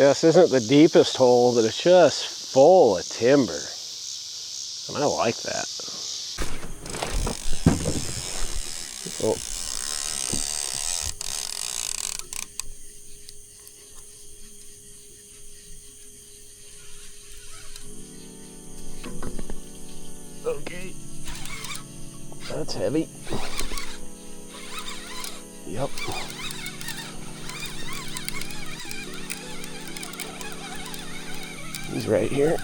This isn't the deepest hole, but it's just full of timber. And I like that. Oh. Okay. That's heavy. Yep. He's right here.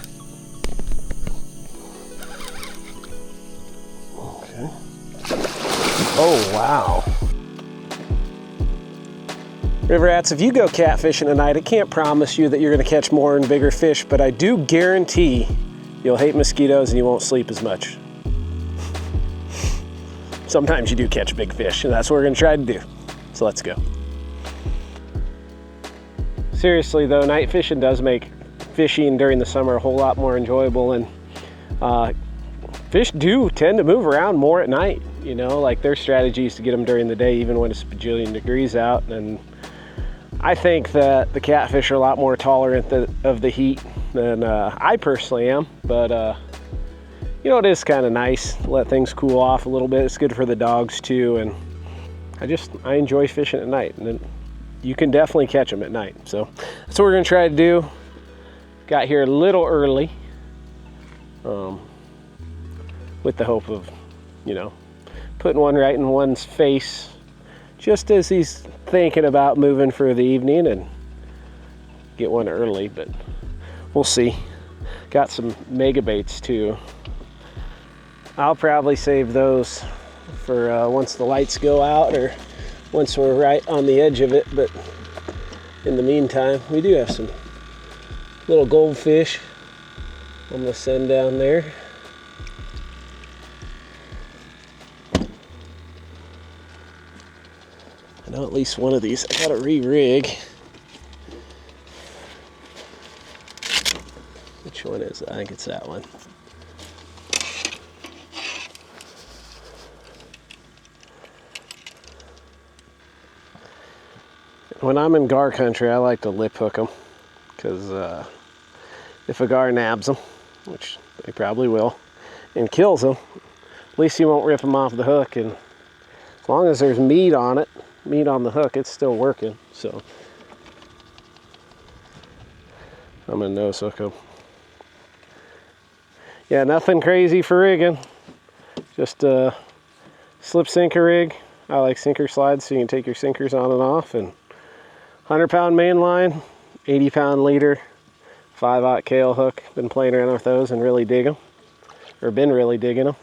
Okay. Oh, wow. River rats, if you go catfishing tonight, I can't promise you that you're going to catch more and bigger fish, but I do guarantee you'll hate mosquitoes and you won't sleep as much. Sometimes you do catch big fish, and that's what we're going to try to do. So let's go. Seriously though, night fishing does make fishing during the summer a whole lot more enjoyable, and fish do tend to move around more at night. You know, like their strategy is to get them during the day even when it's a bajillion degrees out, and I think that the catfish are a lot more tolerant of the heat than I personally am, but you know, it is kind of nice to let things cool off a little bit. It's good for the dogs too, and I enjoy fishing at night, and then you can definitely catch them at night. So that's what we're gonna try to do. Got here a little early with the hope of, you know, putting one right in one's face just as he's thinking about moving for the evening, and get one early, but we'll see. Got some mega baits too. I'll probably save those for once the lights go out or once we're right on the edge of it, but in the meantime, we do have some little goldfish I'm gonna send down there. I know at least one of these I gotta re-rig. Which one is it? I think it's that one. When I'm in gar country, I like to lip hook them, because if a gar nabs them, which they probably will, and kills them, at least you won't rip them off the hook, and as long as there's meat on it, meat on the hook, it's still working. So I'm gonna nose hook them. Yeah, nothing crazy for rigging, just a slip sinker rig. I like sinker slides, so you can take your sinkers on and off, and 100-pound main line, 80-pound leader, 5/0 Kale hook. Been playing around with those and really dig them, or been really digging them.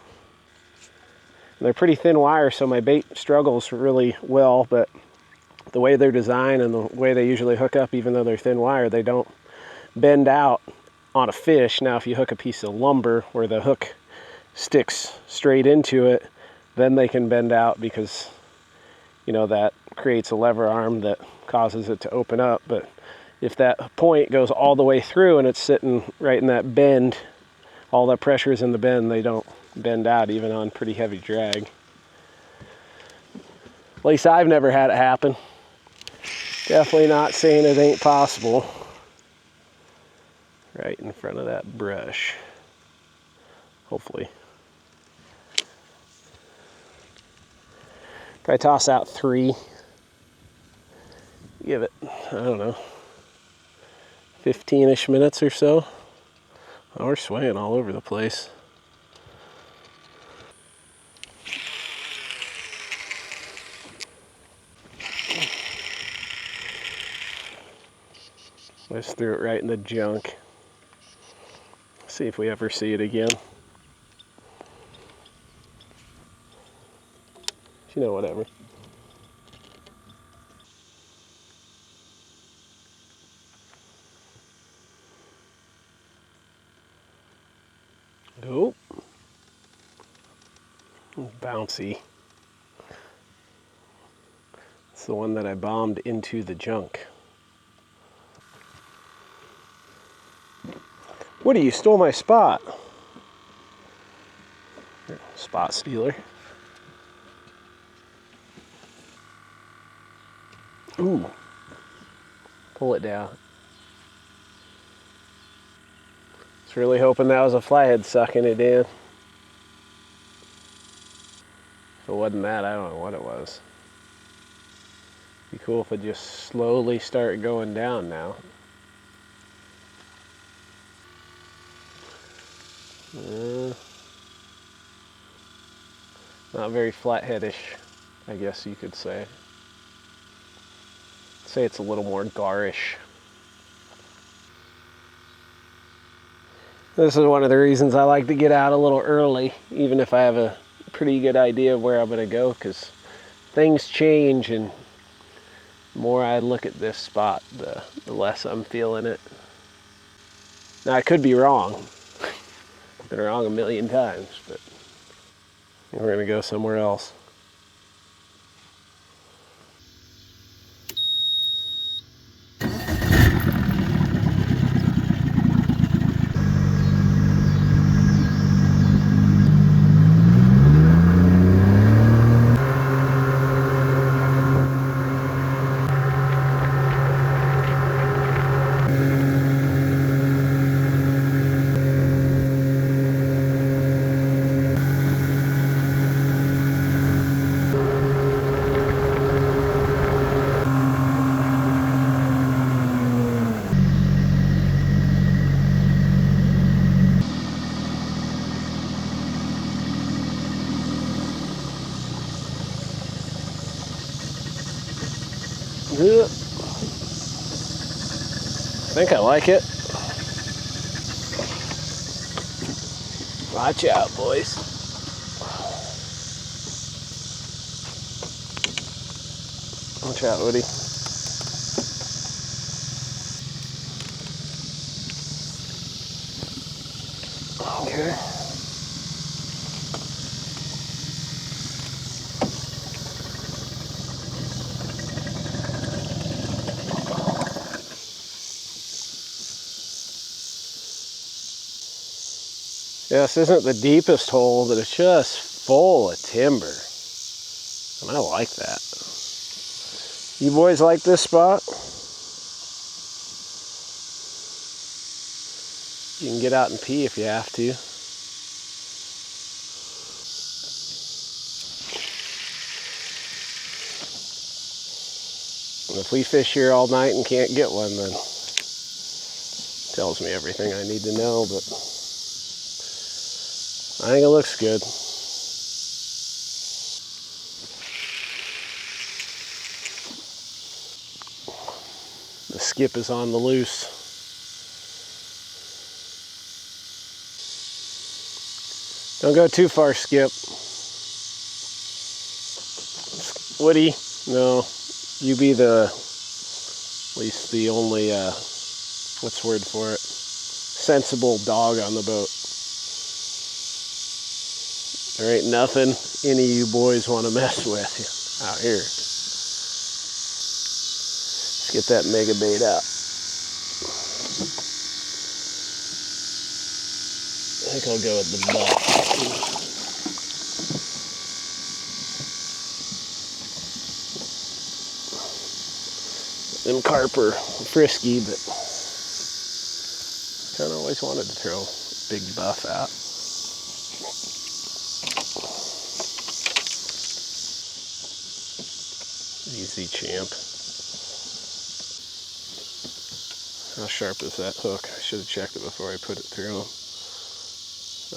And they're pretty thin wire, so my bait struggles really well, but the way they're designed and the way they usually hook up, even though they're thin wire, they don't bend out on a fish. Now, if you hook a piece of lumber where the hook sticks straight into it, then they can bend out, because, you know, that creates a lever arm that causes it to open up. But if that point goes all the way through and it's sitting right in that bend, all that pressure is in the bend, they don't bend out even on pretty heavy drag. At least I've never had it happen. Definitely not saying it ain't possible. Right in front of that brush, hopefully. Probably toss out 3. Give it, I don't know, 15-ish minutes or so. Oh, we're swaying all over the place. I just threw it right in the junk. See if we ever see it again. You know, whatever. Nope. Bouncy. It's the one that I bombed into the junk. Woody, you stole my spot. Spot stealer. Ooh. Pull it down. Was really hoping that was a flathead sucking it in. If it wasn't that, I don't know what it was. Be cool if it just slowly started going down now. Not very flatheadish, I guess you could say. Say it's a little more garish. This is one of the reasons I like to get out a little early, even if I have a pretty good idea of where I'm going to go, because things change, and the more I look at this spot, the less I'm feeling it. Now, I could be wrong. Been wrong a million times, but we're going to go somewhere else. I think I like it. Watch out, boys. Watch out, Woody. Okay. Yeah, this isn't the deepest hole, but it's just full of timber. And I like that. You boys like this spot? You can get out and pee if you have to. And if we fish here all night and can't get one, then it tells me everything I need to know, but I think it looks good. The skip is on the loose. Don't go too far, Skip. Woody, no. You be the, at least the only, what's the word for it? Sensible dog on the boat. There ain't nothing any of you boys want to mess with out here. Let's get that mega bait out. I think I'll go with the buck. Them carp are frisky, but kind of always wanted to throw a big buff out. Easy, champ. How sharp is that hook? I should have checked it before I put it through.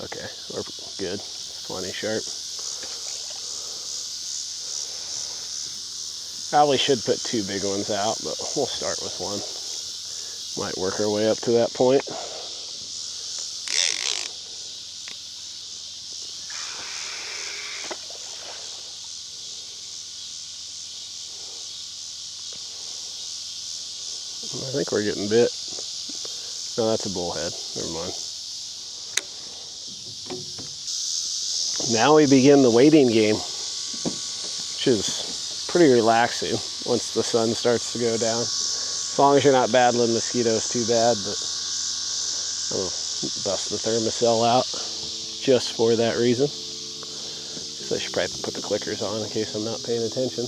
Okay, we're good. Plenty sharp. Probably should put two big ones out, but we'll start with one. Might work our way up to that point. I think we're getting bit. No, that's a bullhead. Never mind. Now we begin the waiting game, which is pretty relaxing once the sun starts to go down. As long as you're not battling mosquitoes too bad, but I'll bust the thermocell out just for that reason. So I should probably put the clickers on in case I'm not paying attention.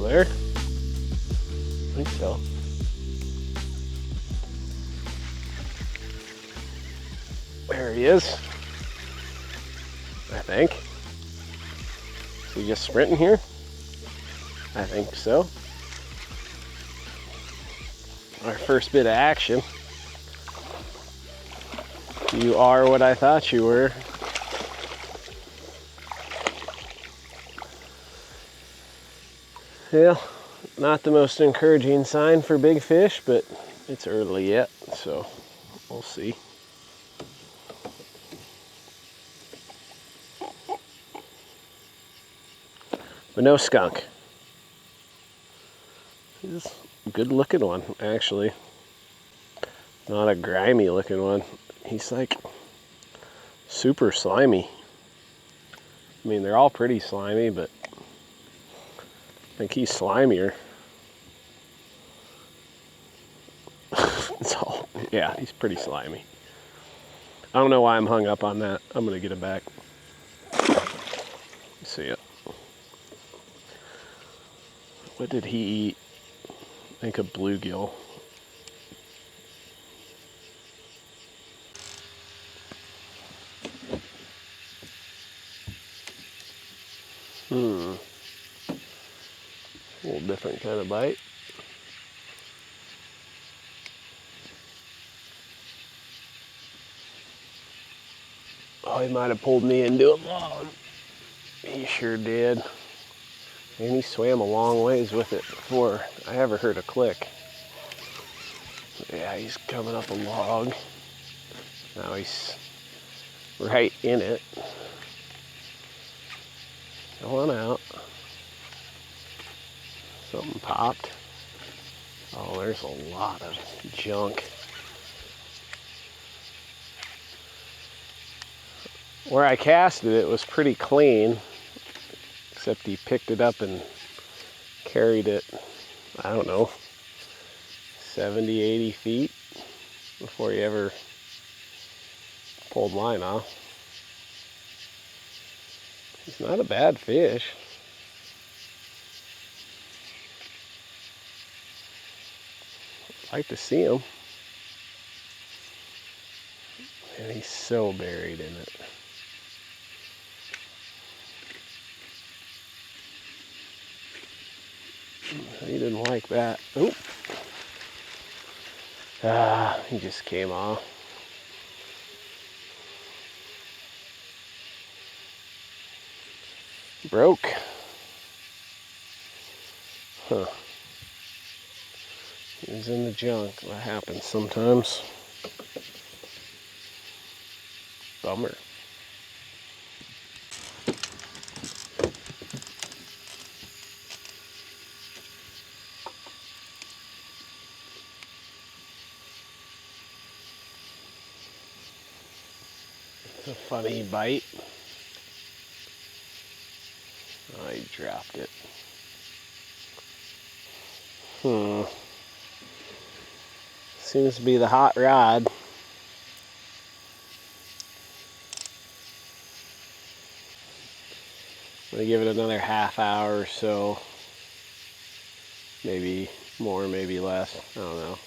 there? I think so. There he is. I think. Is he just sprinting here? I think so. Our first bit of action. You are what I thought you were. Yeah, not the most encouraging sign for big fish, but it's early yet, so we'll see. But no skunk. He's a good looking one, actually. Not a grimy looking one. He's like super slimy. I mean, they're all pretty slimy, but I think he's slimier. It's all, yeah, he's pretty slimy. I don't know why I'm hung up on that. I'm gonna get it back. See it. What did he eat? I think a bluegill. A little different kind of bite. Oh, he might have pulled me into a log. He sure did. And he swam a long ways with it before I ever heard a click. Yeah, he's coming up a log. Now he's right in it. Going out. Something popped. Oh, there's a lot of junk. Where I casted it was pretty clean, except he picked it up and carried it, I don't know, 70, 80 feet before he ever pulled line off. He's not a bad fish. I'd like to see him. And he's so buried in it. He didn't like that. Oh. Ah, he just came off. Broke. Huh. He was in the junk. That happens sometimes. Bummer. It's a funny bite. Oh, he dropped it. Seems to be the hot rod. I'm gonna give it another half hour or so. Maybe more, maybe less. I don't know.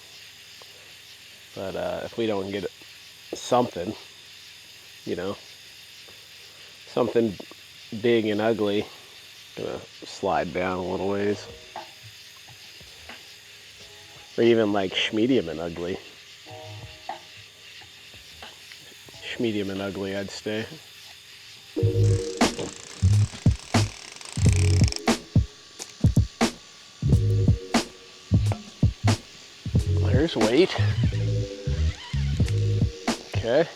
But if we don't get something, you know, something big and ugly, gonna slide down a little ways. Or even like medium and ugly. Medium and ugly, I'd stay. There's weight. Okay.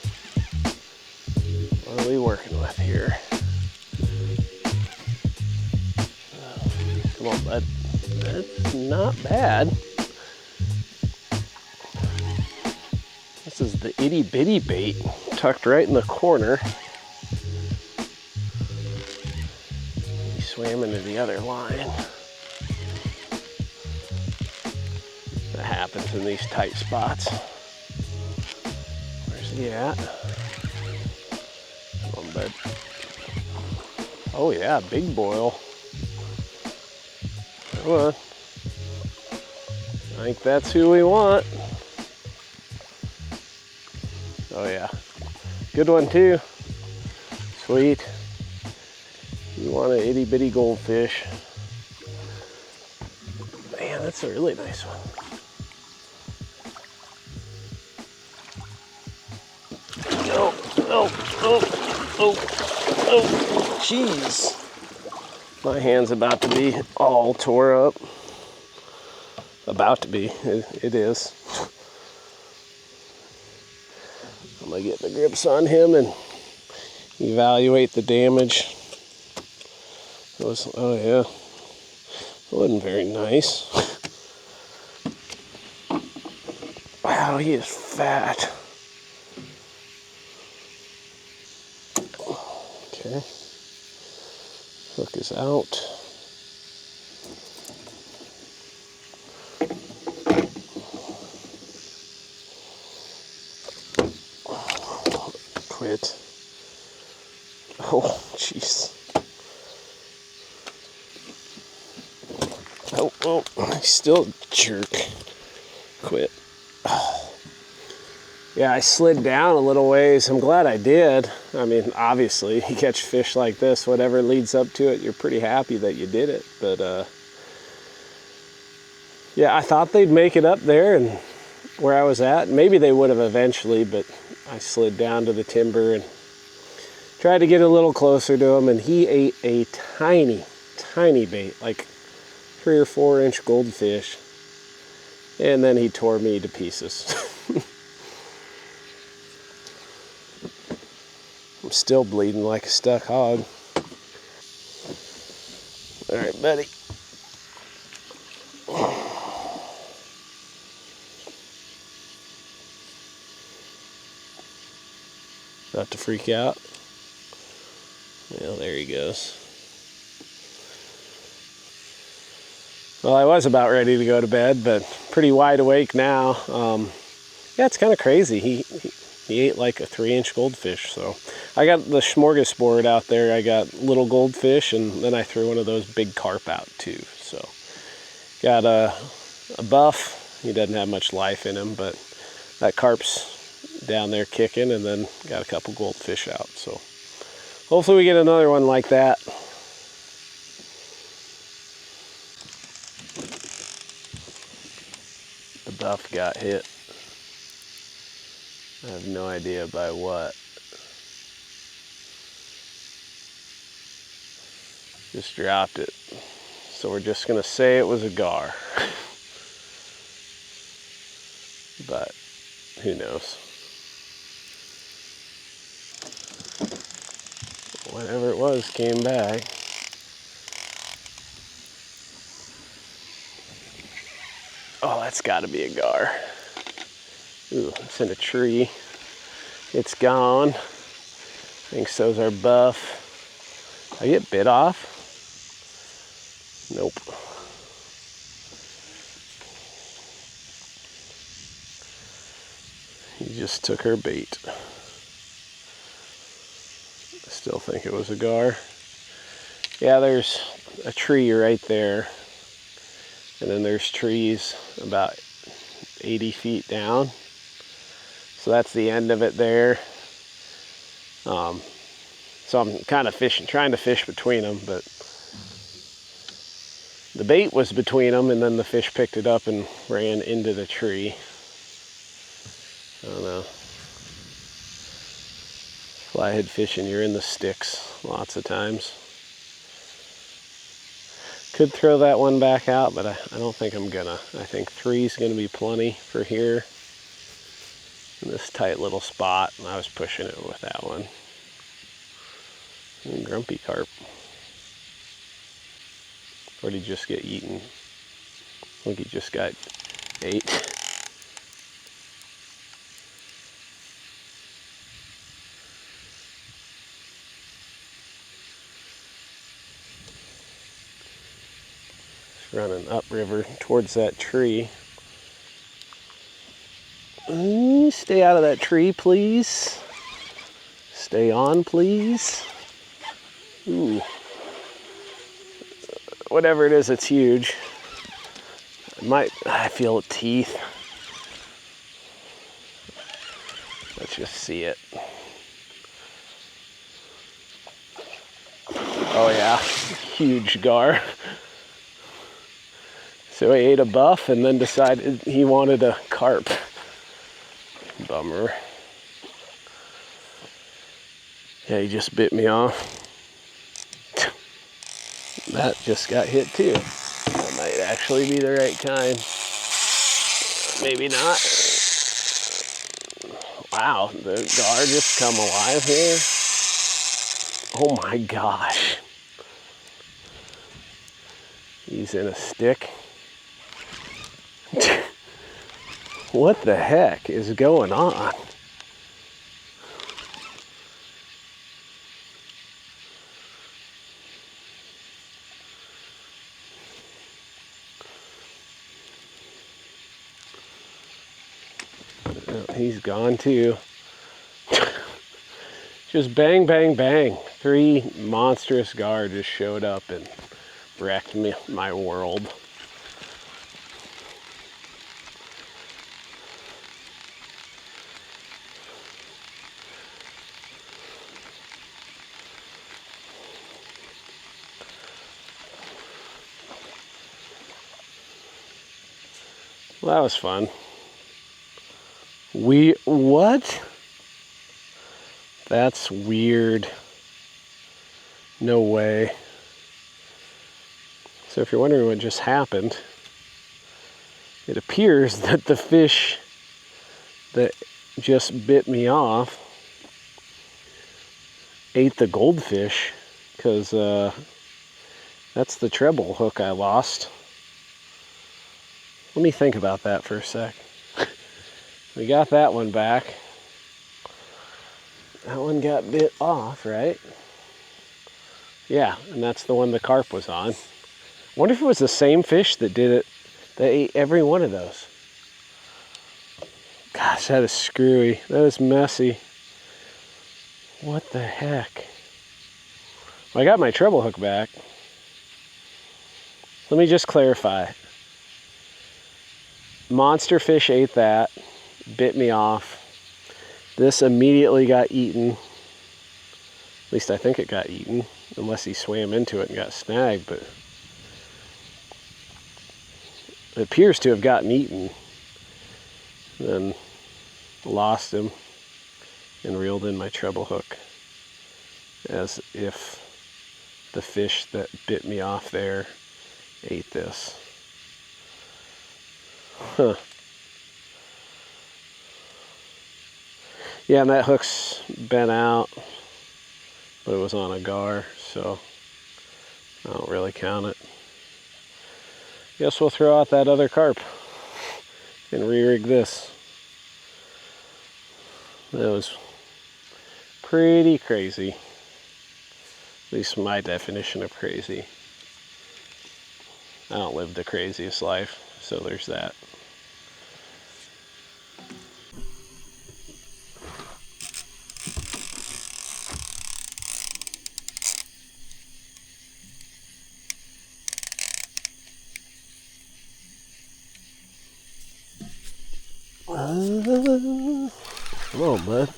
What are we working with here? Come on, bud. That's not bad. This is the itty bitty bait tucked right in the corner. He swam into the other line. That happens in these tight spots. Where's he at? Come on, bud. Oh yeah, big boil. Come on. I think that's who we want. Oh yeah. Good one too. Sweet. You want an itty bitty goldfish. Man, that's a really nice one. Oh, jeez. My hand's about to be all tore up. About to be, it is. I'm gonna get the grips on him and evaluate the damage. Oh yeah, it wasn't very nice. Wow, he is fat. Okay, hook is out. Quit. Oh, jeez. Oh, he's still a jerk. Quit. Yeah, I slid down a little ways. I'm glad I did. I mean, obviously, you catch fish like this, whatever leads up to it, you're pretty happy that you did it. But, yeah, I thought they'd make it up there and where I was at. Maybe they would have eventually, but I slid down to the timber and tried to get a little closer to him, and he ate a tiny, tiny bait, like 3 or 4 inch goldfish. And then he tore me to pieces. I'm still bleeding like a stuck hog. All right, buddy. About to freak out. Well, there he goes. Well, I was about ready to go to bed, but pretty wide awake now. Yeah, it's kind of crazy. He ate like a 3 inch goldfish. So I got the smorgasbord out there. I got little goldfish, and then I threw one of those big carp out too. So got a buff. He doesn't have much life in him, but that carp's down there kicking, and then got a couple goldfish out. So hopefully we get another one like that. The buff got hit. I have no idea by what. Just dropped it. So we're just gonna say it was a gar. But who knows? Whatever it was came back. Oh, that's gotta be a gar. Ooh, it's in a tree. It's gone. I think so's our buff. I get bit off? Nope. He just took her bait. I still think it was a gar. Yeah, there's a tree right there. And then there's trees about 80 feet down. So that's the end of it there. So I'm kind of trying to fish between them, but the bait was between them, and then the fish picked it up and ran into the tree. I don't know. Flathead fishing, you're in the sticks lots of times. Could throw that one back out, but I don't think I'm gonna. I think 3's gonna be plenty for here in this tight little spot, and I was pushing it with that one. And grumpy carp. Or did he just get eaten? I think he just got ate. Running upriver towards that tree. Stay out of that tree, please. Stay on, please. Ooh. Whatever it is, it's huge. I feel teeth. Let's just see it. Oh yeah, huge gar. So he ate a buff and then decided he wanted a carp. Bummer. Yeah, he just bit me off. That just got hit too. That might actually be the right kind. Maybe not. Wow, the gar just come alive here. Oh my gosh. He's in a stick. What the heck is going on? Oh, he's gone too. Just bang, bang, bang. 3 monstrous gar just showed up and wrecked my world. Well, that was fun. What? That's weird. No way. So if you're wondering what just happened, it appears that the fish that just bit me off ate the goldfish, because that's the treble hook I lost. Let me think about that for a sec. We got that one back. That one got bit off, right? Yeah, and that's the one the carp was on. I wonder if it was the same fish that did it, that ate every one of those. Gosh, that is screwy. That is messy. What the heck? Well, I got my treble hook back. Let me just clarify. Monster fish ate that, bit me off. This immediately got eaten. At least I think it got eaten, unless he swam into it and got snagged, but it appears to have gotten eaten. Then lost him and reeled in my treble hook, as if the fish that bit me off there ate this. Huh. Yeah, and that hook's bent out, but it was on a gar, so I don't really count it. Guess we'll throw out that other carp and re-rig this. That was pretty crazy. At least my definition of crazy. I don't live the craziest life, so there's that. Come on, bud.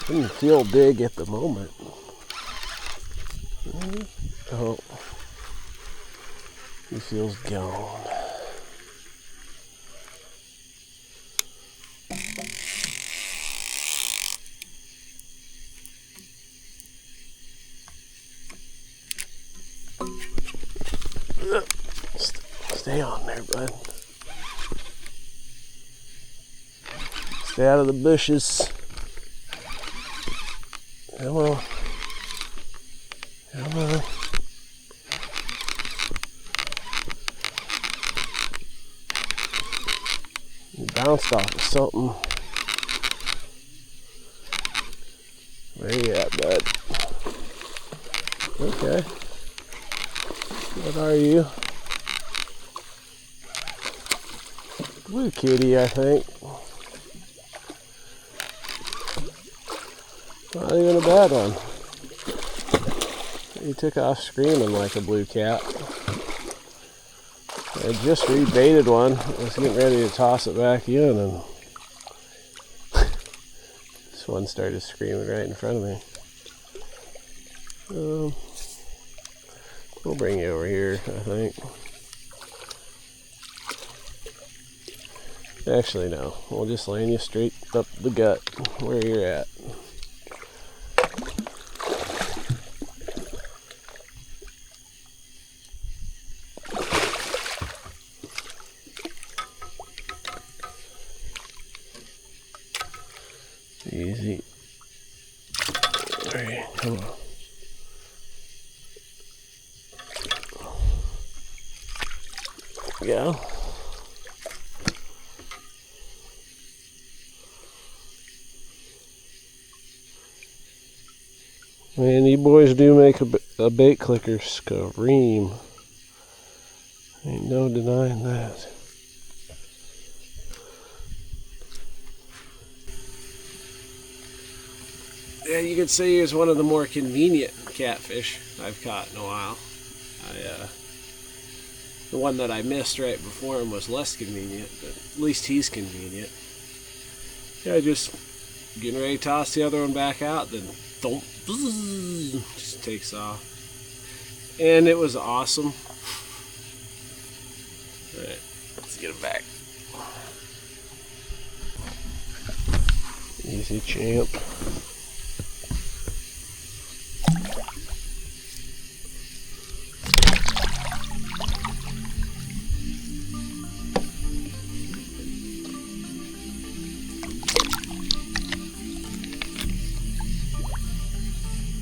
Doesn't feel big at the moment. Oh, he feels gone. Stay on there, bud. Stay out of the bushes. Come on. Come on. You bounced off of something. Where you at, bud? Okay. What are you? Blue kitty, I think. Not even a bad one. He took off screaming like a blue cat. I just rebaited one. I was getting ready to toss it back in, and this one started screaming right in front of me. We'll bring you over here, I think. Actually, no. We'll just land you straight up the gut where you're at. Easy. All right, come on. Yeah. Man, you boys do make a bait clicker scream. Ain't no denying that. Yeah, you could say he was one of the more convenient catfish I've caught in a while. The one that I missed right before him was less convenient, but at least he's convenient. Yeah, just getting ready to toss the other one back out, then thump, just takes off. And it was awesome. Alright, let's get him back. Easy, champ.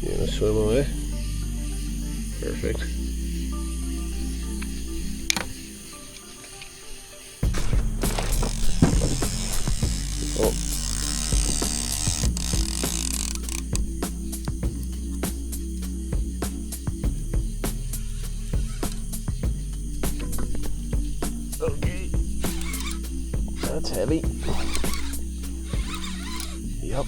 You gonna swim away? Perfect. Oh. Okay. That's heavy. Yep.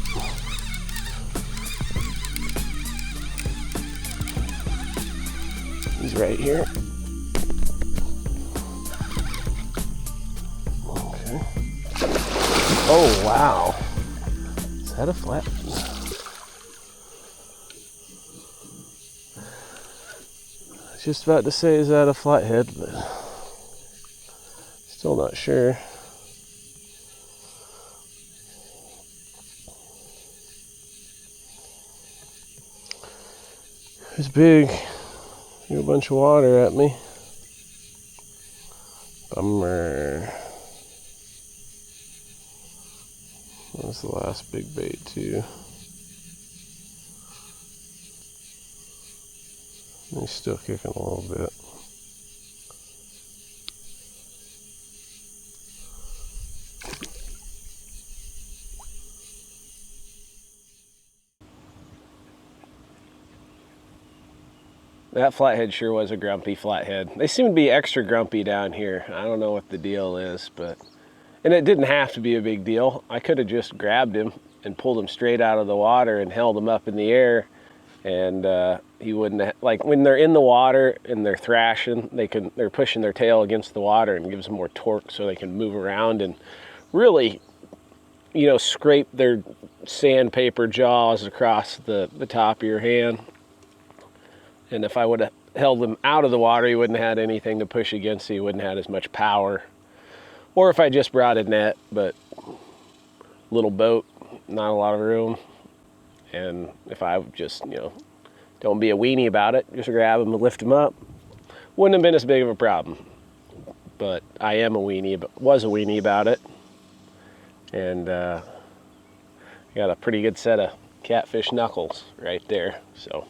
He's right here. Okay. Oh, wow. Is that a flat? I was just about to say, is that a flathead? But still not sure. It's big. Threw a bunch of water at me. Bummer. That was the last big bait too. He's still kicking a little bit. That flathead sure was a grumpy flathead. They seem to be extra grumpy down here. I don't know what the deal is, but... And it didn't have to be a big deal. I could have just grabbed him and pulled him straight out of the water and held him up in the air, and he wouldn't have... Like, when they're in the water and they're thrashing, they're pushing their tail against the water and gives them more torque so they can move around and really, you know, scrape their sandpaper jaws across the top of your hand. And if I would have held him out of the water, he wouldn't have had anything to push against, so he wouldn't have had as much power. Or if I just brought a net, but little boat, not a lot of room. And if I just, you know, don't be a weenie about it, just grab him and lift him up, wouldn't have been as big of a problem. But I am a weenie, was a weenie about it. And I got a pretty good set of catfish knuckles right there, so.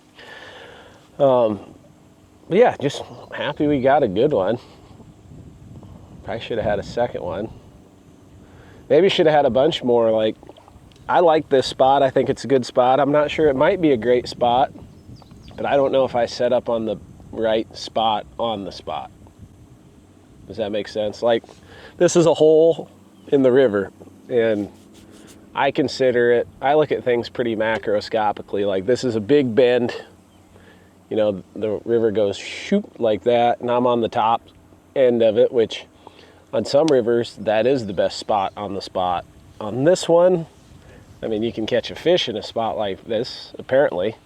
But yeah, just happy we got a good one. Probably should have had a second one. Maybe should have had a bunch more. Like, I like this spot. I think it's a good spot. I'm not sure, it might be a great spot, but I don't know if I set up on the right spot on the spot. Does that make sense? Like, this is a hole in the river, and I consider it, I look at things pretty macroscopically. Like, this is a big bend. You know, the river goes shoop like that, and I'm on the top end of it, which on some rivers, that is the best spot on the spot. On this one, I mean, you can catch a fish in a spot like this, apparently.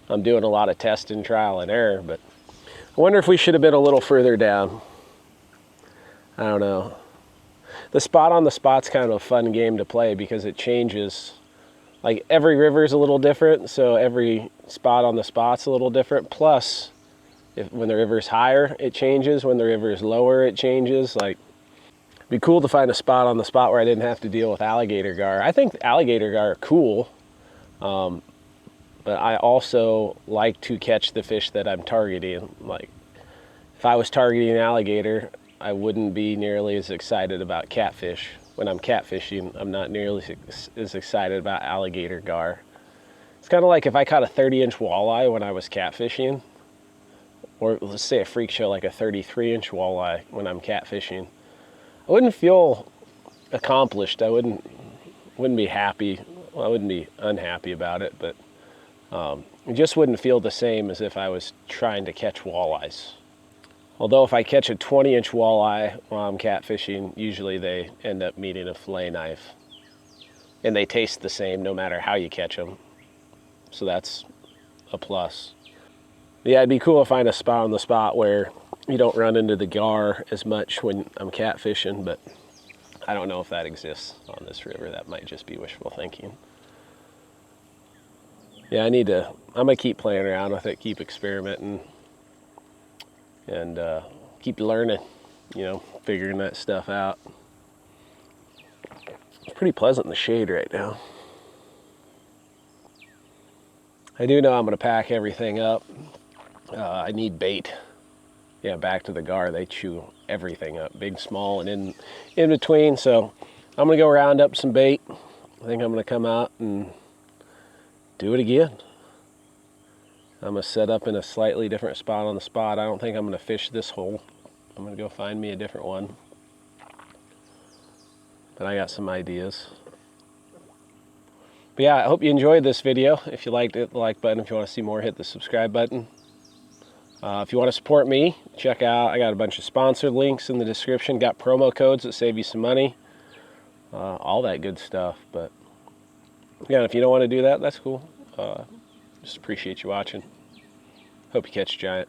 I'm doing a lot of testing, trial and error, but I wonder if we should have been a little further down. I don't know. The spot on the spot's kind of a fun game to play because it changes. Like every river is a little different, so every spot on the spot's a little different. Plus, when the river's higher, it changes. When the river is lower, it changes. Like, it'd be cool to find a spot on the spot where I didn't have to deal with alligator gar. I think alligator gar are cool, but I also like to catch the fish that I'm targeting. Like, if I was targeting an alligator, I wouldn't be nearly as excited about catfish. When I'm catfishing, I'm not nearly as excited about alligator gar. It's kind of like if I caught a 30-inch walleye when I was catfishing, or let's say a freak show like a 33-inch walleye when I'm catfishing, I wouldn't feel accomplished. I wouldn't be happy. Well, I wouldn't be unhappy about it, but it just wouldn't feel the same as if I was trying to catch walleyes. Although if I catch a 20-inch walleye while I'm catfishing, usually they end up meeting a fillet knife. And they taste the same no matter how you catch them. So that's a plus. Yeah, it'd be cool to find a spot on the spot where you don't run into the gar as much when I'm catfishing, but I don't know if that exists on this river. That might just be wishful thinking. Yeah, I'm gonna keep playing around with it, keep experimenting, and keep learning, you know, figuring that stuff out. It's pretty pleasant in the shade right now. I do know I'm gonna pack everything up. I need bait. Yeah, back to the gar, they chew everything up, big, small, and in between. So I'm gonna go round up some bait. I think I'm gonna come out and do it again. I'm gonna set up in a slightly different spot on the spot. I don't think I'm gonna fish this hole. I'm gonna go find me a different one. But I got some ideas. But yeah, I hope you enjoyed this video. If you liked it, hit the like button. If you want to see more, hit the subscribe button. If you want to support me, check out, I got a bunch of sponsored links in the description. Got promo codes that save you some money. All that good stuff. But yeah, if you don't want to do that, that's cool. Just appreciate you watching. Hope you catch a giant.